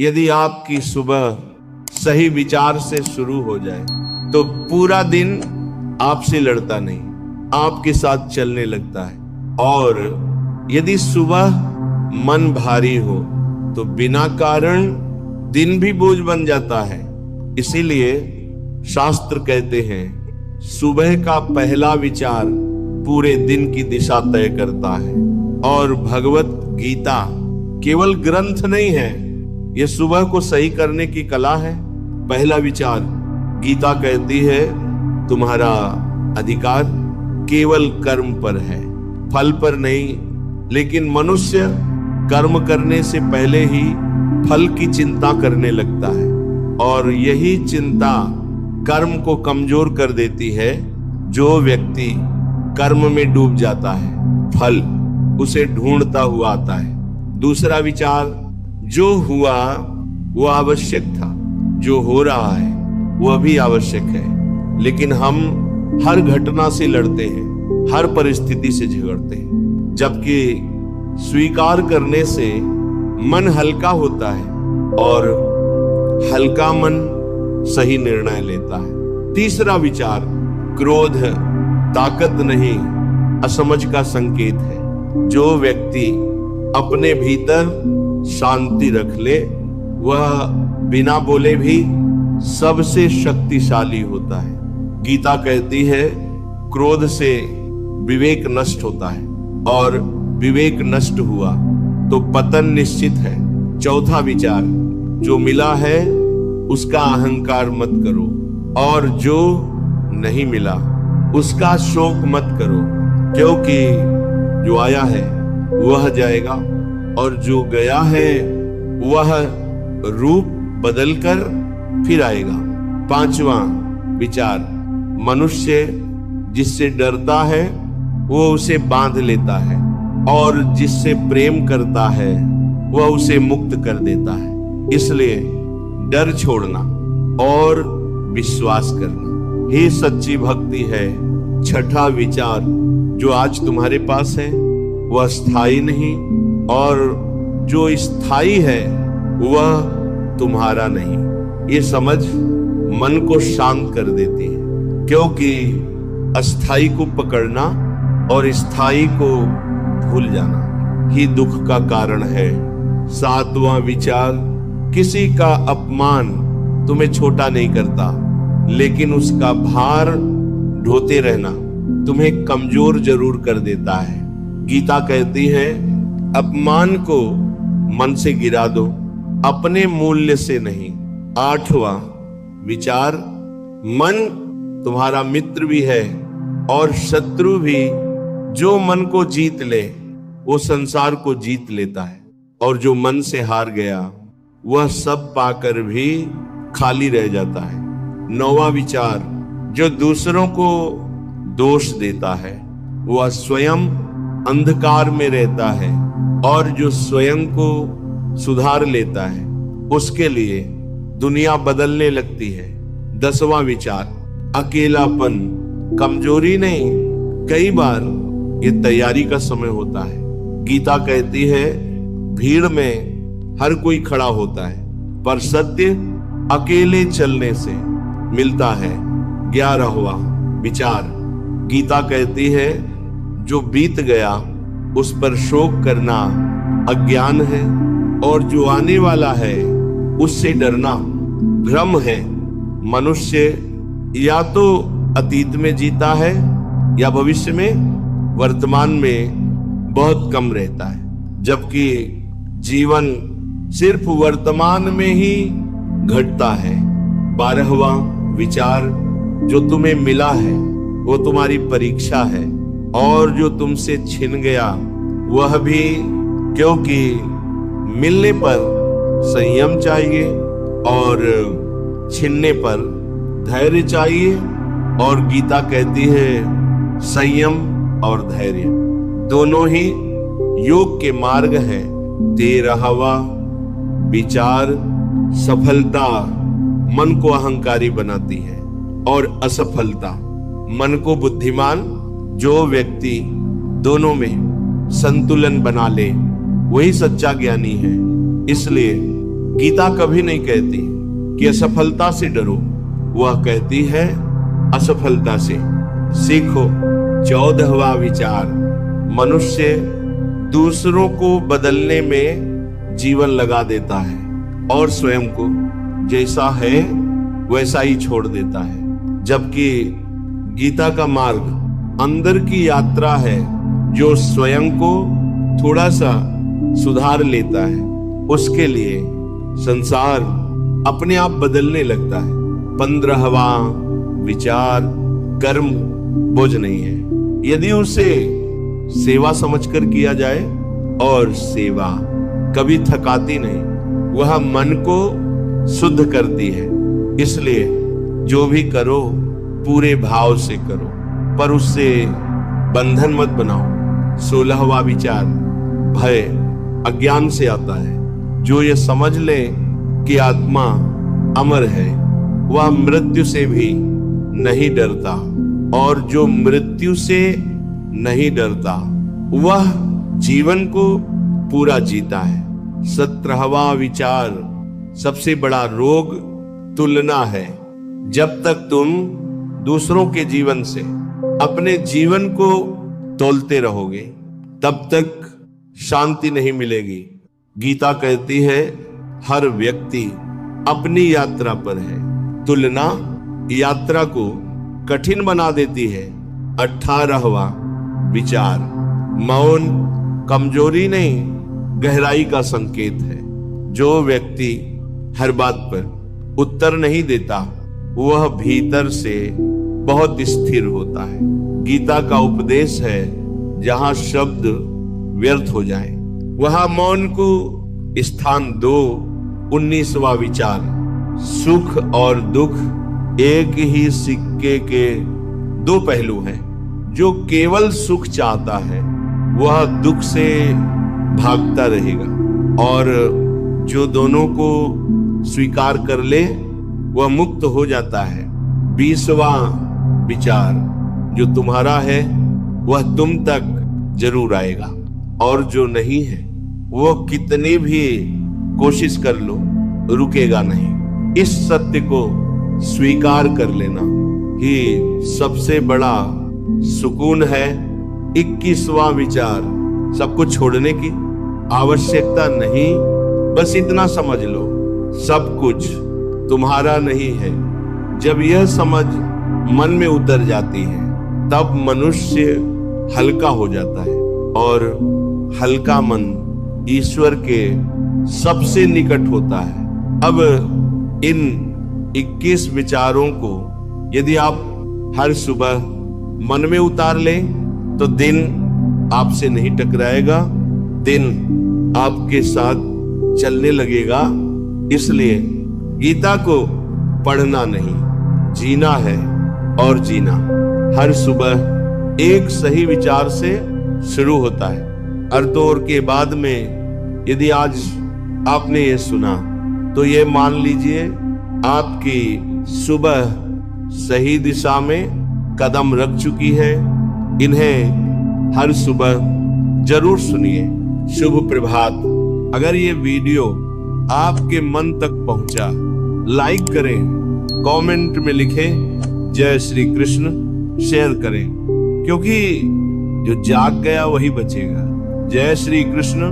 यदि आपकी सुबह सही विचार से शुरू हो जाए तो पूरा दिन आपसे लड़ता नहीं, आपके साथ चलने लगता है। और यदि सुबह मन भारी हो तो बिना कारण दिन भी बोझ बन जाता है। इसीलिए शास्त्र कहते हैं सुबह का पहला विचार पूरे दिन की दिशा तय करता है। और भगवत गीता केवल ग्रंथ नहीं है, यह सुबह को सही करने की कला है। पहला विचार, गीता कहती है तुम्हारा अधिकार केवल कर्म पर है, फल पर नहीं। लेकिन मनुष्य कर्म करने से पहले ही फल की चिंता करने लगता है, और यही चिंता कर्म को कमजोर कर देती है। जो व्यक्ति कर्म में डूब जाता है, फल उसे ढूंढता हुआ आता है। दूसरा विचार, जो हुआ वो आवश्यक था, जो हो रहा है वह भी आवश्यक है। लेकिन हम हर घटना से लड़ते हैं, हर परिस्थिति से झगड़ते हैं, जबकि स्वीकार करने से मन हल्का होता है और हल्का मन सही निर्णय लेता है। तीसरा विचार, क्रोध ताकत नहीं असमझ का संकेत है। जो व्यक्ति अपने भीतर शांति रख ले वह बिना बोले भी सबसे शक्तिशाली होता है। गीता कहती है क्रोध से विवेक नष्ट होता है, और विवेक नष्ट हुआ तो पतन निश्चित है। चौथा विचार, जो मिला है उसका अहंकार मत करो, और जो नहीं मिला उसका शोक मत करो, क्योंकि जो आया है वह जाएगा, और जो गया है वह रूप बदलकर फिर आएगा। पांचवा विचार, मनुष्य जिससे डरता है वो उसे बांध लेता है, और जिससे प्रेम करता है वह उसे मुक्त कर देता है। इसलिए डर छोड़ना और विश्वास करना ही सच्ची भक्ति है। छठा विचार, जो आज तुम्हारे पास है वह स्थायी नहीं, और जो स्थायी है वह तुम्हारा नहीं। ये समझ मन को शांत कर देती है, क्योंकि अस्थाई को पकड़ना और स्थायी को भूल जाना ही दुख का कारण है। सातवां विचार, किसी का अपमान तुम्हें छोटा नहीं करता, लेकिन उसका भार ढोते रहना तुम्हें कमजोर जरूर कर देता है। गीता कहती है अपमान को मन से गिरा दो, अपने मूल्य से नहीं। आठवां विचार, मन तुम्हारा मित्र भी है और शत्रु भी। जो मन को जीत ले वो संसार को जीत लेता है, और जो मन से हार गया वह सब पाकर भी खाली रह जाता है। नौवां विचार, जो दूसरों को दोष देता है वह स्वयं अंधकार में रहता है, और जो स्वयं को सुधार लेता है उसके लिए दुनिया बदलने लगती है। 10वां विचार, अकेलापन कमजोरी नहीं, कई बार ये तैयारी का समय होता है। गीता कहती है भीड़ में हर कोई खड़ा होता है, पर सत्य अकेले चलने से मिलता है। 11वां विचार, गीता कहती है जो बीत गया उस पर शोक करना अज्ञान है, और जो आने वाला है उससे डरना भ्रम है। मनुष्य या तो अतीत में जीता है या भविष्य में, वर्तमान में बहुत कम रहता है, जबकि जीवन सिर्फ वर्तमान में ही घटता है। 12वां विचार, जो तुम्हें मिला है वो तुम्हारी परीक्षा है, और जो तुमसे छिन गया वह भी, क्योंकि मिलने पर संयम चाहिए और छीनने पर धैर्य चाहिए। और गीता कहती है संयम और धैर्य दोनों ही योग के मार्ग हैं। 13वां विचार, सफलता मन को अहंकारी बनाती है और असफलता मन को बुद्धिमान। जो व्यक्ति दोनों में संतुलन बना ले वही सच्चा ज्ञानी है। इसलिए गीता कभी नहीं कहती कि असफलता से डरो, वह कहती है असफलता से सीखो। 14वां विचार, मनुष्य दूसरों को बदलने में जीवन लगा देता है और स्वयं को जैसा है वैसा ही छोड़ देता है, जबकि गीता का मार्ग अंदर की यात्रा है जो स्वयं को थोड़ा सा सुधार लेता है। उसके लिए संसार अपने आप बदलने लगता है। 15वां विचार, कर्म बोझ नहीं है यदि उसे सेवा समझकर किया जाए, और सेवा कभी थकाती नहीं, वह मन को शुद्ध करती है। इसलिए जो भी करो पूरे भाव से करो, पर उससे बंधन मत बनाओ। 16वां विचार, भय अज्ञान से आता है। जो ये समझ ले कि आत्मा अमर है, वह मृत्यु से भी नहीं डरता, और जो मृत्यु से नहीं डरता वह जीवन को पूरा जीता है। 17वां विचार, सबसे बड़ा रोग तुलना है। जब तक तुम दूसरों के जीवन से अपने जीवन को तोलते रहोगे तब तक शांति नहीं मिलेगी। गीता कहती है हर व्यक्ति अपनी यात्रा पर है। तुलना यात्रा को कठिन बना देती है। 18वां विचार, मौन कमजोरी नहीं गहराई का संकेत है। जो व्यक्ति हर बात पर उत्तर नहीं देता वह भीतर से बहुत स्थिर होता है। गीता का उपदेश है जहां शब्द व्यर्थ हो जाए वहां मौन को स्थान दो। 19वां विचार, सुख और दुख एक ही सिक्के के दो पहलू हैं। जो केवल सुख चाहता है वह दुख से भागता रहेगा, और जो दोनों को स्वीकार कर ले वह मुक्त हो जाता है। 20वां विचार, जो तुम्हारा है वह तुम तक जरूर आएगा, और जो नहीं है वो कितनी भी कोशिश कर लो रुकेगा नहीं। इस सत्य को स्वीकार कर लेना ही सबसे बड़ा सुकून है। 21वां विचार, सब कुछ छोड़ने की आवश्यकता नहीं, बस इतना समझ लो सब कुछ तुम्हारा नहीं है। जब यह समझ मन में उतर जाती है तब मनुष्य हल्का हो जाता है, और हल्का मन ईश्वर के सबसे निकट होता है। अब इन 21 विचारों को यदि आप हर सुबह मन में उतार लें तो दिन आपसे नहीं टकराएगा, दिन आपके साथ चलने लगेगा। इसलिए गीता को पढ़ना नहीं, जीना है, और जीना हर सुबह एक सही विचार से शुरू होता है। अर्धोर के बाद में यदि आज आपने ये सुना तो ये मान लीजिए आपकी सुबह सही दिशा में कदम रख चुकी है। इन्हें हर सुबह जरूर सुनिए। शुभ प्रभात। अगर ये वीडियो आपके मन तक पहुंचा, लाइक करें, कमेंट में लिखें जय श्री कृष्ण, शेयर करें, क्योंकि जो जाग गया वही बचेगा। जय श्री कृष्ण,